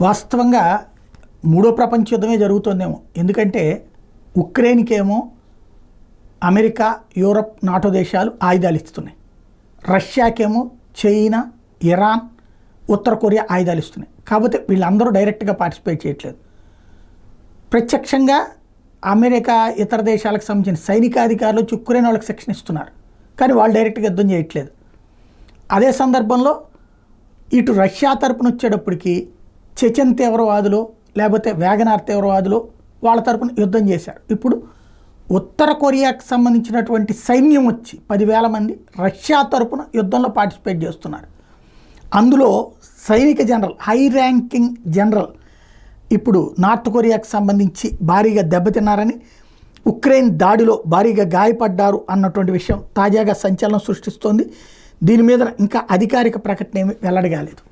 వాస్తవంగా మూడో ప్రపంచ యుద్ధమే జరుగుతుందేమో. ఎందుకంటే ఉక్రెయిన్కేమో అమెరికా, యూరప్, నాటో దేశాలు ఆయుధాలు ఇస్తున్నాయి. రష్యాకేమో చైనా, ఇరాన్, ఉత్తర కొరియా ఆయుధాలు ఇస్తున్నాయి. కాకపోతే వీళ్ళందరూ డైరెక్ట్గా పార్టిసిపేట్ చేయట్లేదు. ప్రత్యక్షంగా అమెరికా, ఇతర దేశాలకు సంబంధించిన సైనికాధికారులు ఉక్రెయిన్ వాళ్ళకి శిక్షణ ఇస్తున్నారు, కానీ వాళ్ళు డైరెక్ట్గా యుద్ధం చేయట్లేదు. అదే సందర్భంలో ఇటు రష్యా తరపున వచ్చేటప్పటికి చెచెన్ తీవ్రవాదులు లేకపోతే వ్యాగనార్ తీవ్రవాదులు వాళ్ళ తరపున యుద్ధం చేశారు. ఇప్పుడు ఉత్తర కొరియాకు సంబంధించినటువంటి సైన్యం వచ్చి 10,000 మంది రష్యా తరపున యుద్ధంలో పార్టిసిపేట్ చేస్తున్నారు. అందులో సైనిక జనరల్, హై ర్యాంకింగ్ జనరల్ ఇప్పుడు నార్త్ కొరియాకు సంబంధించి భారీగా దెబ్బతిన్నారని, ఉక్రెయిన్ దాడిలో భారీగా గాయపడ్డారు అన్నటువంటి విషయం తాజాగా సంచలనం సృష్టిస్తోంది. దీని మీద ఇంకా అధికారిక ప్రకటన ఏమీ వెల్లడిగాలేదు.